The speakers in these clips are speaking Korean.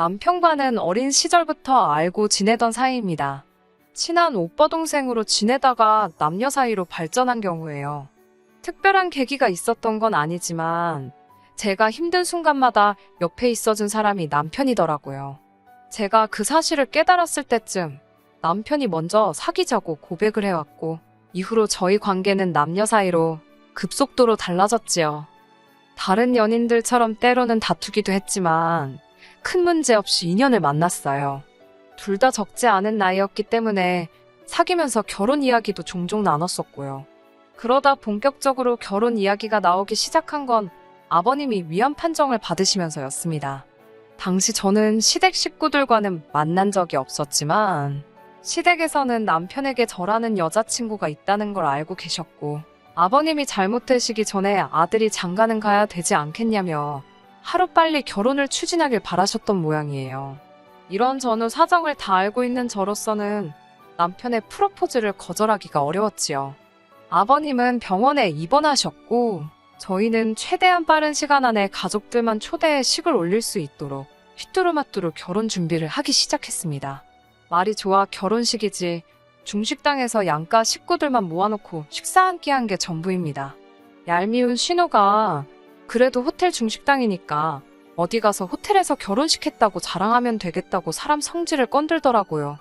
남편과는 어린 시절부터 알고 지내던 사이입니다. 친한 오빠 동생으로 지내다가 남녀 사이로 발전한 경우예요. 특별한 계기가 있었던 건 아니지만 제가 힘든 순간마다 옆에 있어준 사람이 남편이더라고요. 제가 그 사실을 깨달았을 때쯤 남편이 먼저 사귀자고 고백을 해왔고 이후로 저희 관계는 남녀 사이로 급속도로 달라졌지요. 다른 연인들처럼 때로는 다투기도 했지만 큰 문제 없이 인연을 만났어요. 둘 다 적지 않은 나이였기 때문에 사귀면서 결혼 이야기도 종종 나눴었고요. 그러다 본격적으로 결혼 이야기가 나오기 시작한 건 아버님이 위안 판정을 받으시면서였습니다. 당시 저는 시댁 식구들과는 만난 적이 없었지만 시댁에서는 남편에게 저라는 여자친구가 있다는 걸 알고 계셨고 아버님이 잘못되시기 전에 아들이 장가는 가야 되지 않겠냐며 하루빨리 결혼을 추진하길 바라셨던 모양이에요. 이런 전후 사정을 다 알고 있는 저로서는 남편의 프로포즈를 거절하기가 어려웠지요. 아버님은 병원에 입원하셨고 저희는 최대한 빠른 시간 안에 가족들만 초대해 식을 올릴 수 있도록 휘뚜루마뚜루 결혼 준비를 하기 시작했습니다. 말이 좋아 결혼식이지 중식당에서 양가 식구들만 모아놓고 식사 한 끼 한 게 전부입니다. 얄미운 신우가 그래도 호텔 중식당이니까 어디 가서 호텔에서 결혼식 했다고 자랑하면 되겠다고 사람 성질을 건들더라고요.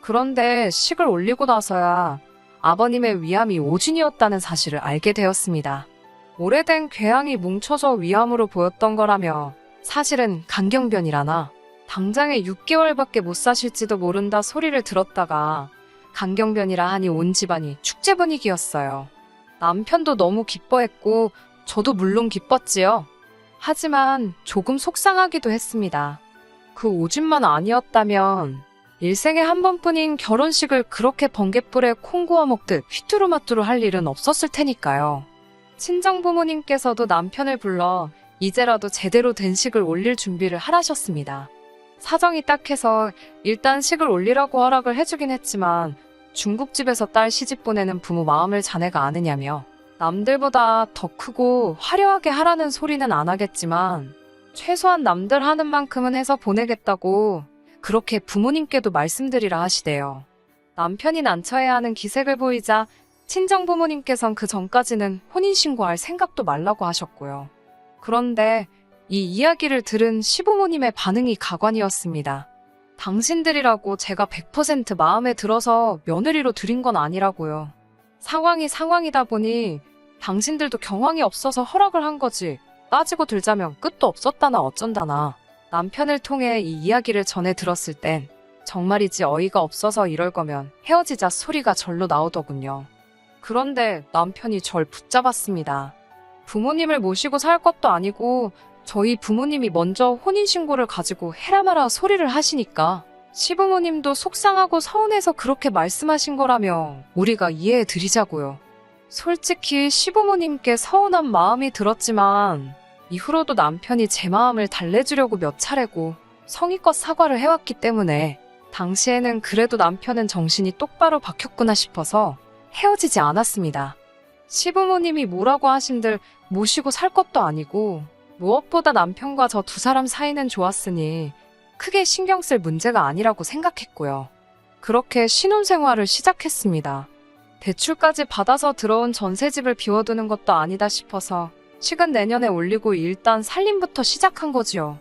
그런데 식을 올리고 나서야 아버님의 위암이 오진이었다는 사실을 알게 되었습니다. 오래된 궤양이 뭉쳐서 위암으로 보였던 거라며 사실은 간경변이라나 당장에 6개월밖에 못 사실지도 모른다 소리를 들었다가 간경변이라 하니 온 집안이 축제 분위기였어요. 남편도 너무 기뻐했고 저도 물론 기뻤지요. 하지만 조금 속상하기도 했습니다. 그 오진만 아니었다면 일생에 한 번뿐인 결혼식을 그렇게 번갯불에 콩 구워 먹듯 휘뚜루마뚜루 할 일은 없었을 테니까요. 친정부모님께서도 남편을 불러 이제라도 제대로 된 식을 올릴 준비를 하라셨습니다. 사정이 딱해서 일단 식을 올리라고 허락을 해주긴 했지만 중국집에서 딸 시집 보내는 부모 마음을 자네가 아느냐며 남들보다 더 크고 화려하게 하라는 소리는 안 하겠지만 최소한 남들 하는 만큼은 해서 보내겠다고 그렇게 부모님께도 말씀드리라 하시대요. 남편이 난처해야 하는 기색을 보이자 친정부모님께선 그 전까지는 혼인신고할 생각도 말라고 하셨고요. 그런데 이 이야기를 들은 시부모님의 반응이 가관이었습니다. 당신들이라고 제가 100% 마음에 들어서 며느리로 들인 건 아니라고요. 상황이 상황이다 보니 당신들도 경황이 없어서 허락을 한 거지. 따지고 들자면 끝도 없었다나 어쩐다나. 남편을 통해 이 이야기를 전해 들었을 땐 정말이지 어이가 없어서 이럴 거면 헤어지자 소리가 절로 나오더군요. 그런데 남편이 절 붙잡았습니다. 부모님을 모시고 살 것도 아니고 저희 부모님이 먼저 혼인신고를 가지고 해라 마라 소리를 하시니까 시부모님도 속상하고 서운해서 그렇게 말씀하신 거라며 우리가 이해해 드리자고요. 솔직히 시부모님께 서운한 마음이 들었지만 이후로도 남편이 제 마음을 달래주려고 몇 차례고 성의껏 사과를 해왔기 때문에 당시에는 그래도 남편은 정신이 똑바로 박혔구나 싶어서 헤어지지 않았습니다. 시부모님이 뭐라고 하신들 모시고 살 것도 아니고 무엇보다 남편과 저 두 사람 사이는 좋았으니 크게 신경 쓸 문제가 아니라고 생각했고요. 그렇게 신혼생활을 시작했습니다. 대출까지 받아서 들어온 전셋집을 비워두는 것도 아니다 싶어서 식은 내년에 올리고 일단 살림부터 시작한 거지요.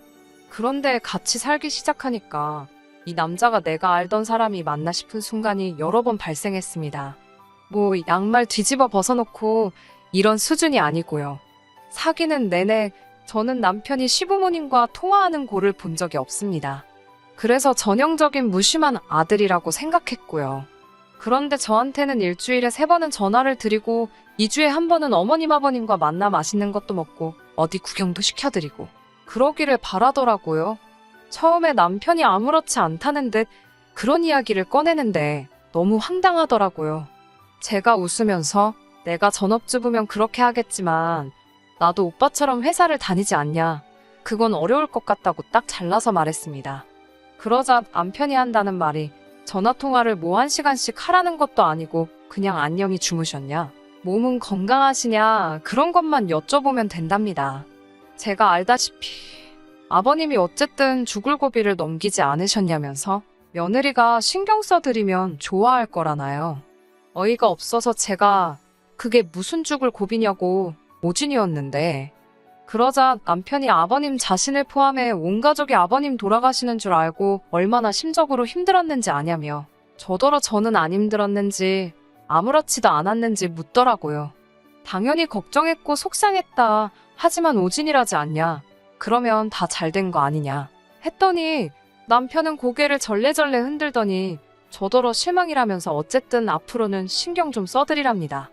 그런데 같이 살기 시작하니까 이 남자가 내가 알던 사람이 맞나 싶은 순간이 여러 번 발생했습니다. 뭐 양말 뒤집어 벗어놓고 이런 수준이 아니고요. 사귀는 내내 저는 남편이 시부모님과 통화하는 꼴을 본 적이 없습니다. 그래서 전형적인 무심한 아들이라고 생각했고요. 그런데 저한테는 일주일에 3번은 전화를 드리고 2주에 1번은 어머님 아버님과 만나 맛있는 것도 먹고 어디 구경도 시켜드리고 그러기를 바라더라고요. 처음에 남편이 아무렇지 않다는 듯 그런 이야기를 꺼내는데 너무 황당하더라고요. 제가 웃으면서 내가 전업주부면 그렇게 하겠지만 나도 오빠처럼 회사를 다니지 않냐. 그건 어려울 것 같다고 딱 잘라서 말했습니다. 그러자 남편이 한다는 말이 전화통화를 뭐 1시간씩 하라는 것도 아니고 그냥 안녕히 주무셨냐. 몸은 건강하시냐. 그런 것만 여쭤보면 된답니다. 제가 알다시피 아버님이 어쨌든 죽을 고비를 넘기지 않으셨냐면서 며느리가 신경 써드리면 좋아할 거라나요. 어이가 없어서 제가 그게 무슨 죽을 고비냐고 모진이었는데 그러자 남편이 아버님 자신을 포함해 온 가족이 아버님 돌아가시는 줄 알고 얼마나 심적으로 힘들었는지 아냐며 저더러 저는 안 힘들었는지 아무렇지도 않았는지 묻더라고요. 당연히 걱정했고 속상했다. 하지만 오진이라지 않냐. 그러면 다 잘 된 거 아니냐. 했더니 남편은 고개를 절레절레 흔들더니 저더러 실망이라면서 어쨌든 앞으로는 신경 좀 써드리랍니다.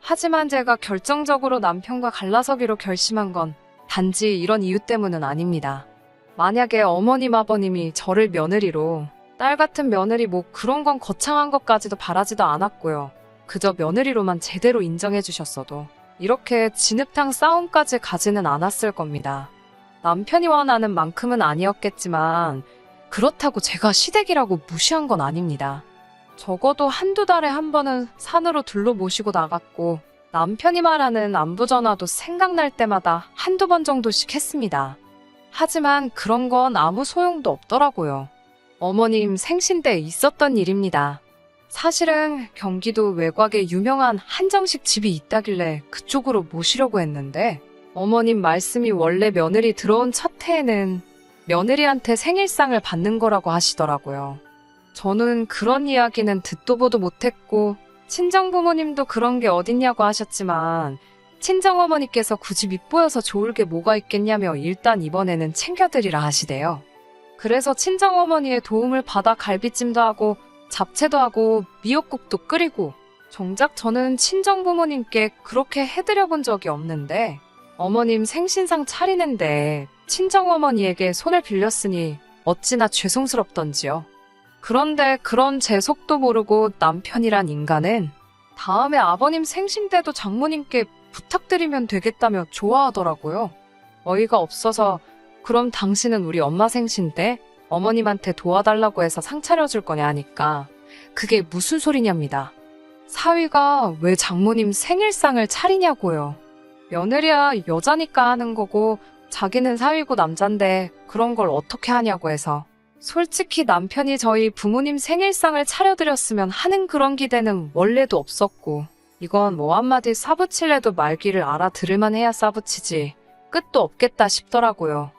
하지만 제가 결정적으로 남편과 갈라서기로 결심한 건 단지 이런 이유 때문은 아닙니다. 만약에 어머님 아버님이 저를 며느리로 딸 같은 며느리 뭐 그런 건 거창한 것까지도 바라지도 않았고요. 그저 며느리로만 제대로 인정해 주셨어도 이렇게 진흙탕 싸움까지 가지는 않았을 겁니다. 남편이 원하는 만큼은 아니었겠지만 그렇다고 제가 시댁이라고 무시한 건 아닙니다. 적어도 한두 달에 한 번은 산으로 둘러 모시고 나갔고 남편이 말하는 안부전화도 생각날 때마다 한두 번 정도씩 했습니다. 하지만 그런 건 아무 소용도 없더라고요. 어머님 생신 때 있었던 일입니다. 사실은 경기도 외곽에 유명한 한정식 집이 있다길래 그쪽으로 모시려고 했는데 어머님 말씀이 원래 며느리 들어온 첫 해에는 며느리한테 생일상을 받는 거라고 하시더라고요. 저는 그런 이야기는 듣도 보도 못했고 친정부모님도 그런 게 어딨냐고 하셨지만 친정어머니께서 굳이 밉보여서 좋을 게 뭐가 있겠냐며 일단 이번에는 챙겨드리라 하시대요. 그래서 친정어머니의 도움을 받아 갈비찜도 하고 잡채도 하고 미역국도 끓이고 정작 저는 친정부모님께 그렇게 해드려 본 적이 없는데 어머님 생신상 차리는데 친정어머니에게 손을 빌렸으니 어찌나 죄송스럽던지요. 그런데 그런 제 속도 모르고 남편이란 인간은 다음에 아버님 생신 때도 장모님께 부탁드리면 되겠다며 좋아하더라고요. 어이가 없어서 그럼 당신은 우리 엄마 생신 때 어머님한테 도와달라고 해서 상 차려줄 거냐 하니까 그게 무슨 소리냐입니다. 사위가 왜 장모님 생일상을 차리냐고요. 며느리야 여자니까 하는 거고 자기는 사위고 남잔데 그런 걸 어떻게 하냐고 해서 솔직히 남편이 저희 부모님 생일상을 차려드렸으면 하는 그런 기대는 원래도 없었고 이건 뭐 한마디 싸붙일래도 말귀를 알아들을만 해야 싸붙이지 끝도 없겠다 싶더라고요.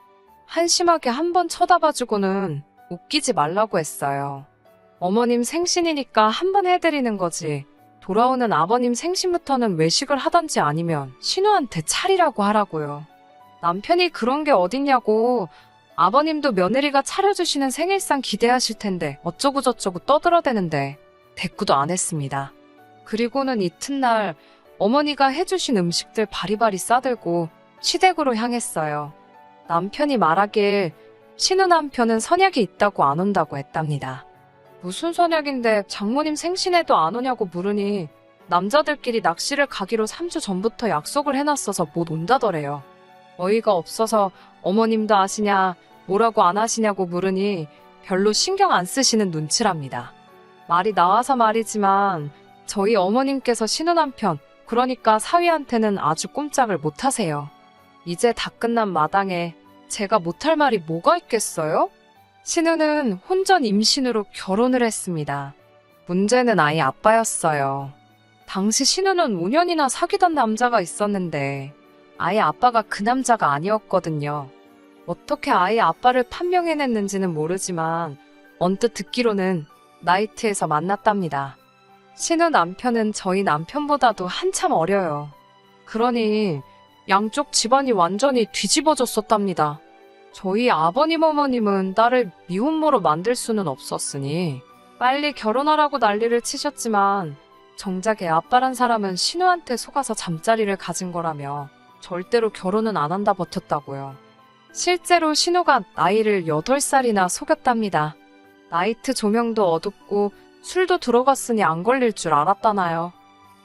한심하게 한번 쳐다봐주고는 웃기지 말라고 했어요. 어머님 생신이니까 한번 해드리는 거지. 돌아오는 아버님 생신부터는 외식을 하던지 아니면 신우한테 차리라고 하라고요. 남편이 그런 게 어딨냐고 아버님도 며느리가 차려주시는 생일상 기대하실 텐데 어쩌고저쩌고 떠들어대는데 대꾸도 안 했습니다. 그리고는 이튿날 어머니가 해주신 음식들 바리바리 싸들고 시댁으로 향했어요. 남편이 말하길 신우 남편은 선약이 있다고 안 온다고 했답니다. 무슨 선약인데 장모님 생신에도 안 오냐고 물으니 남자들끼리 낚시를 가기로 3주 전부터 약속을 해놨어서 못 온다더래요. 어이가 없어서 어머님도 아시냐 뭐라고 안 하시냐고 물으니 별로 신경 안 쓰시는 눈치랍니다. 말이 나와서 말이지만 저희 어머님께서 신우 남편 그러니까 사위한테는 아주 꼼짝을 못 하세요. 이제 다 끝난 마당에 제가 못할 말이 뭐가 있겠어요? 신우는 혼전 임신으로 결혼을 했습니다. 문제는 아이 아빠였어요. 당시 신우는 5년이나 사귀던 남자가 있었는데 아이 아빠가 그 남자가 아니었거든요. 어떻게 아이 아빠를 판명해냈는지는 모르지만 언뜻 듣기로는 나이트에서 만났답니다. 신우 남편은 저희 남편보다도 한참 어려요. 그러니 양쪽 집안이 완전히 뒤집어졌었답니다. 저희 아버님 어머님은 딸을 미혼모로 만들 수는 없었으니 빨리 결혼하라고 난리를 치셨지만 정작 애 아빠란 사람은 신우한테 속아서 잠자리를 가진 거라며 절대로 결혼은 안 한다 버텼다고요. 실제로 신우가 나이를 8살이나 속였답니다. 나이트 조명도 어둡고 술도 들어갔으니 안 걸릴 줄 알았다나요.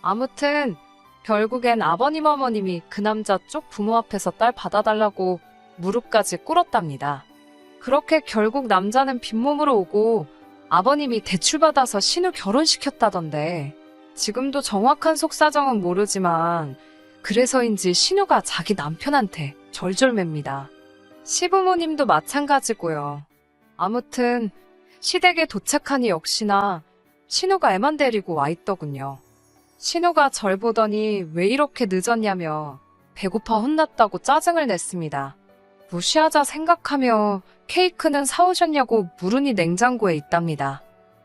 아무튼 결국엔 아버님 어머님이 그 남자 쪽 부모 앞에서 딸 받아달라고 무릎까지 꿇었답니다. 그렇게 결국 남자는 빈몸으로 오고 아버님이 대출받아서 신우 결혼시켰다던데 지금도 정확한 속사정은 모르지만 그래서인지 신우가 자기 남편한테 절절맵니다. 시부모님도 마찬가지고요. 아무튼 시댁에 도착하니 역시나 신우가 애만 데리고 와 있더군요. 신우가 절 보더니 왜 이렇게 늦었냐며 배고파 혼났다고 짜증을 냈습니다. 무시하자 생각하며 케이크는 사오셨냐고 물으니 냉장고에 있답니다.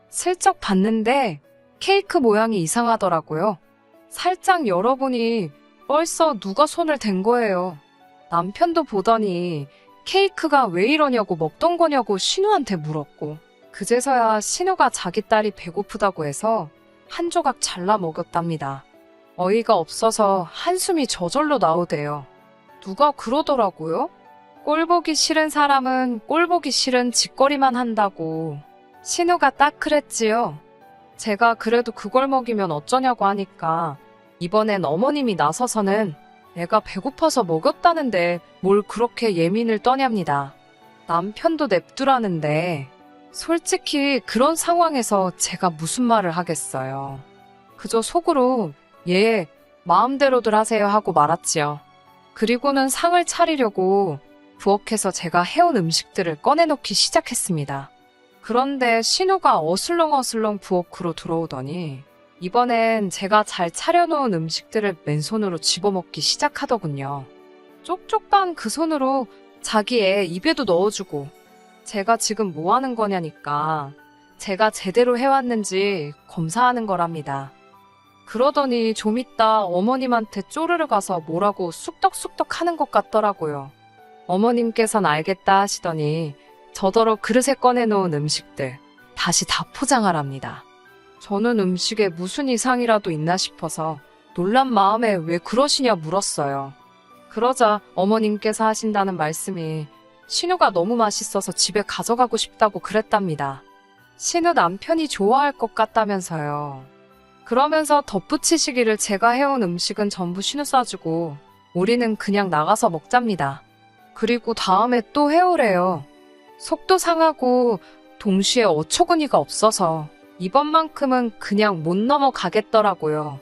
슬쩍 봤는데 케이크 모양이 이상하더라고요. 살짝 열어보니 벌써 누가 손을 댄 거예요. 남편도 보더니 케이크가 왜 이러냐고 먹던 거냐고 신우한테 물었고, 그제서야 신우가 자기 딸이 배고프다고 해서 한 조각 잘라 먹었답니다. 어이가 없어서 한숨이 저절로 나오대요. 누가 그러더라고요? 꼴 보기 싫은 사람은 꼴 보기 싫은 짓거리만 한다고. 신우가 딱 그랬지요. 제가 그래도 그걸 먹이면 어쩌냐고 하니까 이번엔 어머님이 나서서는 애가 배고파서 먹었다는데 뭘 그렇게 예민을 떠냐입니다. 남편도 냅두라는데 솔직히 그런 상황에서 제가 무슨 말을 하겠어요. 그저 속으로 예, 마음대로들 하세요 하고 말았지요. 그리고는 상을 차리려고 부엌에서 제가 해온 음식들을 꺼내놓기 시작했습니다. 그런데 신우가 어슬렁어슬렁 부엌으로 들어오더니 이번엔 제가 잘 차려놓은 음식들을 맨손으로 집어먹기 시작하더군요. 쪽쪽반 그 손으로 자기 애 입에도 넣어주고, 제가 지금 뭐 하는 거냐니까 제가 제대로 해왔는지 검사하는 거랍니다. 그러더니 좀 이따 어머님한테 쪼르르 가서 뭐라고 쑥덕쑥덕 하는 것 같더라고요. 어머님께선 알겠다 하시더니 저더러 그릇에 꺼내놓은 음식들 다시 다 포장하랍니다. 저는 음식에 무슨 이상이라도 있나 싶어서 놀란 마음에 왜 그러시냐 물었어요. 그러자 어머님께서 하신다는 말씀이 신우가 너무 맛있어서 집에 가져가고 싶다고 그랬답니다. 신우 남편이 좋아할 것 같다면서요. 그러면서 덧붙이시기를 제가 해온 음식은 전부 신우 싸주고 우리는 그냥 나가서 먹잡니다. 그리고 다음에 또 해오래요. 속도 상하고 동시에 어처구니가 없어서 이번만큼은 그냥 못 넘어가겠더라고요.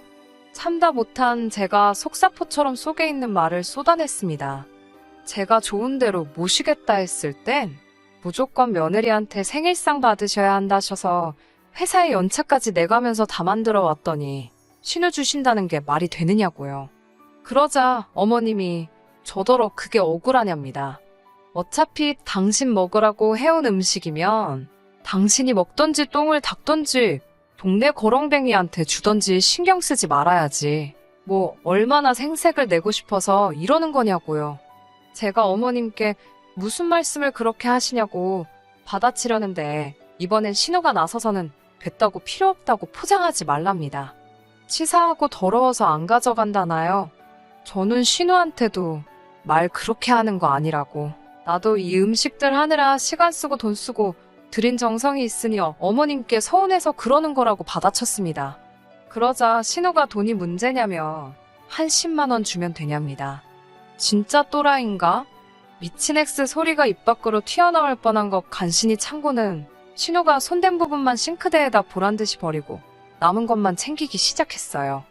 참다 못한 제가 속사포처럼 속에 있는 말을 쏟아냈습니다. 제가 좋은 대로 모시겠다 했을 땐 무조건 며느리한테 생일상 받으셔야 한다셔서 회사에 연차까지 내가면서 다 만들어 왔더니 신우 주신다는 게 말이 되느냐고요. 그러자 어머님이 저더러 그게 억울하냐입니다. 어차피 당신 먹으라고 해온 음식이면 당신이 먹던지 똥을 닦던지 동네 거렁뱅이한테 주던지 신경 쓰지 말아야지. 뭐 얼마나 생색을 내고 싶어서 이러는 거냐고요. 제가 어머님께 무슨 말씀을 그렇게 하시냐고 받아치려는데 이번엔 신우가 나서서는 됐다고 필요 없다고 포장하지 말랍니다. 치사하고 더러워서 안 가져간다나요? 저는 신우한테도 말 그렇게 하는 거 아니라고. 나도 이 음식들 하느라 시간 쓰고 돈 쓰고 들인 정성이 있으니 어머님께 서운해서 그러는 거라고 받아쳤습니다. 그러자 신우가 돈이 문제냐며 한 10만 원 주면 되냐입니다. 진짜 또라이인가? 미친 엑스 소리가 입 밖으로 튀어나올 뻔한 것 간신히 참고는 신우가 손댄 부분만 싱크대에다 보란듯이 버리고 남은 것만 챙기기 시작했어요.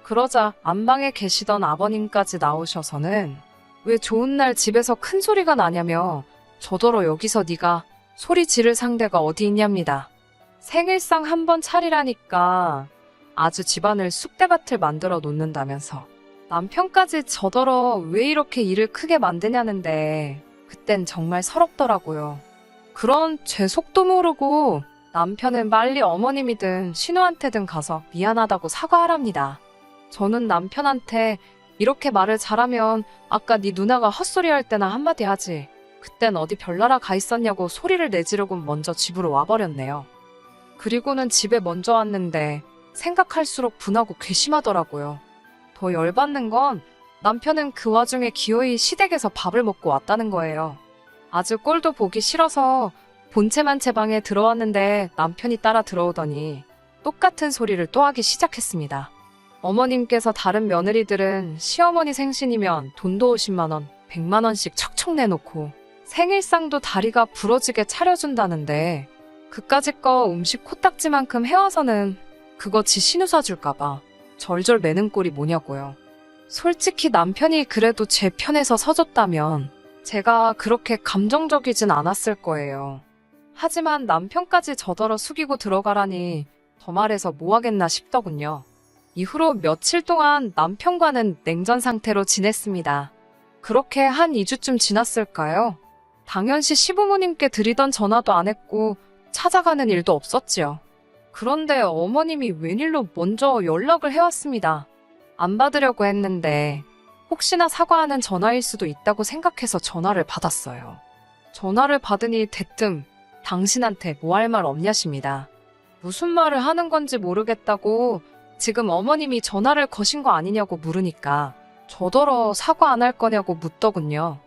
그러자 안방에 계시던 아버님까지 나오셔서는 왜 좋은 날 집에서 큰 소리가 나냐며 저더러 여기서 네가 소리 지를 상대가 어디 있냐입니다. 생일상 한번 차리라니까 아주 집안을 쑥대밭을 만들어 놓는다면서 남편까지 저더러 왜 이렇게 일을 크게 만드냐는데 그땐 정말 서럽더라고요. 그런 제 속도 모르고 남편은 빨리 어머님이든 신우한테든 가서 미안하다고 사과하랍니다. 저는 남편한테 이렇게 말을 잘하면 아까 네 누나가 헛소리 할 때나 한마디 하지. 그땐 어디 별나라 가 있었냐고 소리를 내지르고 먼저 집으로 와버렸네요. 그리고는 집에 먼저 왔는데 생각할수록 분하고 괘씸하더라고요. 더 열받는 건 남편은 그 와중에 기어이 시댁에서 밥을 먹고 왔다는 거예요. 아주 꼴도 보기 싫어서 본체만 제 방에 들어왔는데 남편이 따라 들어오더니 똑같은 소리를 또 하기 시작했습니다. 어머님께서 다른 며느리들은 시어머니 생신이면 돈도 50만 원, 100만 원씩 척척 내놓고 생일상도 다리가 부러지게 차려준다는데 그까짓 거 음식 코딱지만큼 해와서는 그거 지 신우 사줄까봐 절절 매는 꼴이 뭐냐고요. 솔직히 남편이 그래도 제 편에서 서줬다면 제가 그렇게 감정적이진 않았을 거예요. 하지만 남편까지 저더러 숙이고 들어가라니 더 말해서 뭐 하겠나 싶더군요. 이후로 며칠 동안 남편과는 냉전 상태로 지냈습니다. 그렇게 한 2주쯤 지났을까요? 당연시 시부모님께 드리던 전화도 안 했고 찾아가는 일도 없었지요. 그런데 어머님이 웬일로 먼저 연락을 해왔습니다. 안 받으려고 했는데 혹시나 사과하는 전화일 수도 있다고 생각해서 전화를 받았어요. 전화를 받으니 대뜸 당신한테 뭐 할 말 없냐십니다. 무슨 말을 하는 건지 모르겠다고 지금 어머님이 전화를 거신 거 아니냐고 물으니까 저더러 사과 안 할 거냐고 묻더군요.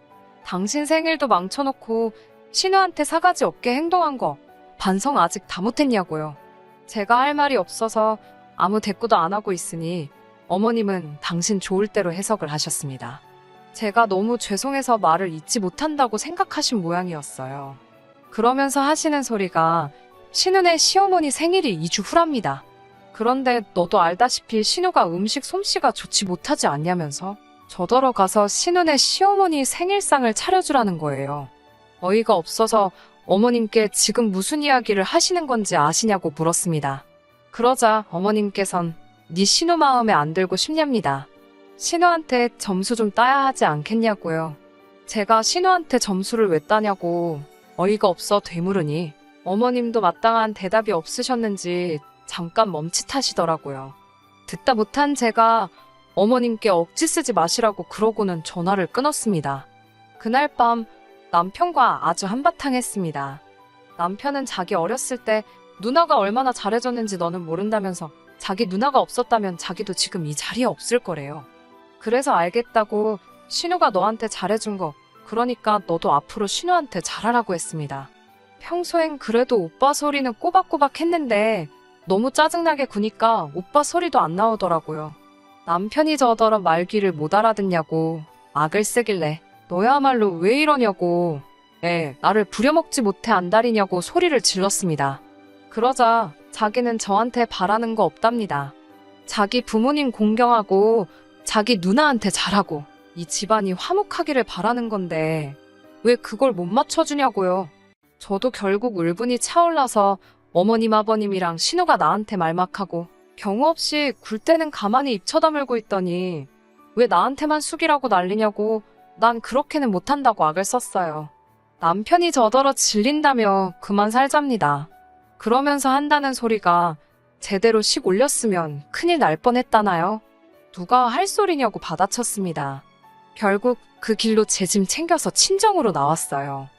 당신 생일도 망쳐놓고 신우한테 사가지 없게 행동한 거 반성 아직 다 못했냐고요. 제가 할 말이 없어서 아무 대꾸도 안 하고 있으니 어머님은 당신 좋을 대로 해석을 하셨습니다. 제가 너무 죄송해서 말을 잇지 못한다고 생각하신 모양이었어요. 그러면서 하시는 소리가 신우네 시어머니 생일이 2주 후랍니다. 그런데 너도 알다시피 신우가 음식 솜씨가 좋지 못하지 않냐면서 저더러 가서 신우네 시어머니 생일상을 차려주라는 거예요. 어이가 없어서 어머님께 지금 무슨 이야기를 하시는 건지 아시냐고 물었습니다. 그러자 어머님께선 네 신우 마음에 안 들고 싶냐입니다. 신우한테 점수 좀 따야 하지 않겠냐고요. 제가 신우한테 점수를 왜 따냐고 어이가 없어 되물으니 어머님도 마땅한 대답이 없으셨는지 잠깐 멈칫하시더라고요. 듣다 못한 제가 어머님께 억지 쓰지 마시라고 그러고는 전화를 끊었습니다. 그날 밤 남편과 아주 한바탕 했습니다. 남편은 자기 어렸을 때 누나가 얼마나 잘해줬는지 너는 모른다면서 자기 누나가 없었다면 자기도 지금 이 자리에 없을 거래요. 그래서 알겠다고 신우가 너한테 잘해준 거 그러니까 너도 앞으로 신우한테 잘하라고 했습니다. 평소엔 그래도 오빠 소리는 꼬박꼬박 했는데 너무 짜증나게 구니까 오빠 소리도 안 나오더라고요. 남편이 저더러 말귀를 못 알아듣냐고 악을 쓰길래 너야말로 왜 이러냐고 나를 부려먹지 못해 안달이냐고 소리를 질렀습니다. 그러자 자기는 저한테 바라는 거 없답니다. 자기 부모님 공경하고 자기 누나한테 잘하고 이 집안이 화목하기를 바라는 건데 왜 그걸 못 맞춰주냐고요. 저도 결국 울분이 차올라서 어머님 아버님이랑 신우가 나한테 말막하고 경우 없이 굴 때는 가만히 입 쳐다물고 있더니 왜 나한테만 숙이라고 난리냐고 난 그렇게는 못한다고 악을 썼어요. 남편이 저더러 질린다며 그만 살잡니다. 그러면서 한다는 소리가 제대로 식 올렸으면 큰일 날 뻔했다나요? 누가 할 소리냐고 받아쳤습니다. 결국 그 길로 제 짐 챙겨서 친정으로 나왔어요.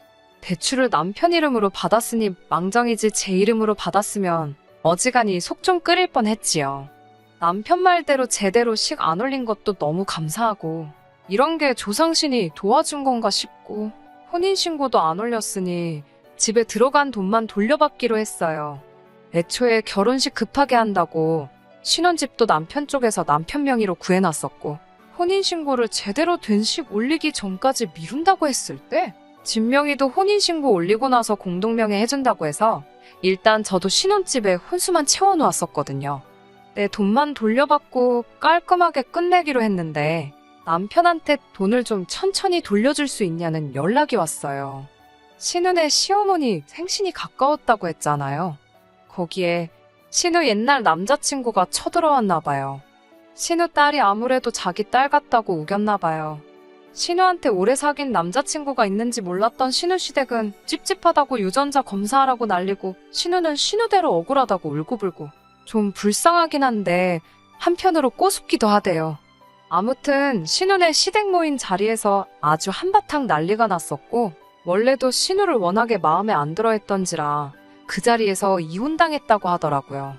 대출을 남편 이름으로 받았으니 망정이지 제 이름으로 받았으면 어지간히 속 좀 끓일 뻔했지요. 남편 말대로 제대로 식 안 올린 것도 너무 감사하고 이런 게 조상신이 도와준 건가 싶고 혼인신고도 안 올렸으니 집에 들어간 돈만 돌려받기로 했어요. 애초에 결혼식 급하게 한다고 신혼집도 남편 쪽에서 남편 명의로 구해놨었고 혼인신고를 제대로 된 식 올리기 전까지 미룬다고 했을 때 진명이도 혼인신고 올리고 나서 공동명의 해준다고 해서 일단 저도 신혼집에 혼수만 채워놓았었거든요. 내 돈만 돌려받고 깔끔하게 끝내기로 했는데 남편한테 돈을 좀 천천히 돌려줄 수 있냐는 연락이 왔어요. 신우네 시어머니 생신이 가까웠다고 했잖아요. 거기에 신우 옛날 남자친구가 쳐들어왔나 봐요. 신우 딸이 아무래도 자기 딸 같다고 우겼나 봐요. 신우한테 오래 사귄 남자친구가 있는지 몰랐던 신우 시댁은 찝찝하다고 유전자 검사하라고 난리고 신우는 신우대로 억울하다고 울고불고 좀 불쌍하긴 한데 한편으로 꼬숩기도 하대요. 아무튼 신우네 시댁 모인 자리에서 아주 한바탕 난리가 났었고 원래도 신우를 워낙에 마음에 안 들어 했던지라 그 자리에서 이혼당했다고 하더라고요.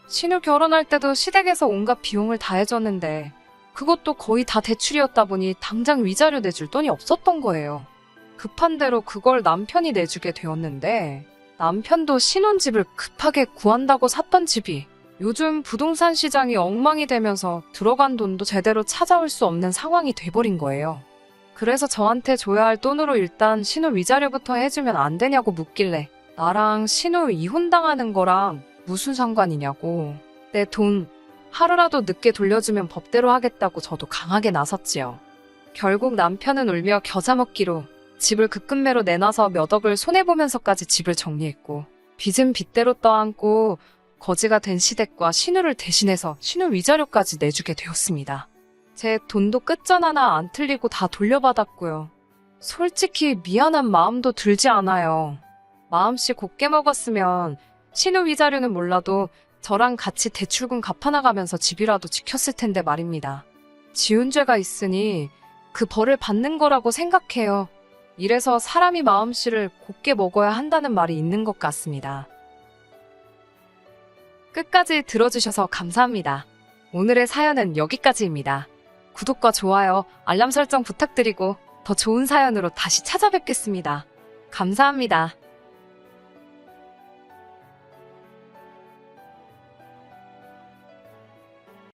신우 결혼할 때도 시댁에서 온갖 비용을 다 해줬는데 그것도 거의 다 대출이었다 보니 당장 위자료 내줄 돈이 없었던 거예요. 급한 대로 그걸 남편이 내주게 되었는데 남편도 신혼집을 급하게 구한다고 샀던 집이 요즘 부동산 시장이 엉망이 되면서 들어간 돈도 제대로 찾아올 수 없는 상황이 돼버린 거예요. 그래서 저한테 줘야 할 돈으로 일단 신우 위자료부터 해주면 안 되냐고 묻길래 나랑 신우 이혼당하는 거랑 무슨 상관이냐고 내 돈 하루라도 늦게 돌려주면 법대로 하겠다고 저도 강하게 나섰지요. 결국 남편은 울며 겨자 먹기로 집을 급급매로 내놔서 몇 억을 손해보면서까지 집을 정리했고, 빚은 빚대로 떠안고 거지가 된 시댁과 신우를 대신해서 신우 위자료까지 내주게 되었습니다. 제 돈도 끝전하나 안 틀리고 다 돌려받았고요. 솔직히 미안한 마음도 들지 않아요. 마음씨 곱게 먹었으면 신우 위자료는 몰라도 저랑 같이 대출금 갚아나가면서 집이라도 지켰을 텐데 말입니다. 지은 죄가 있으니 그 벌을 받는 거라고 생각해요. 이래서 사람이 마음씨를 곱게 먹어야 한다는 말이 있는 것 같습니다. 끝까지 들어주셔서 감사합니다. 오늘의 사연은 여기까지입니다. 구독과 좋아요, 알람 설정 부탁드리고 더 좋은 사연으로 다시 찾아뵙겠습니다. 감사합니다.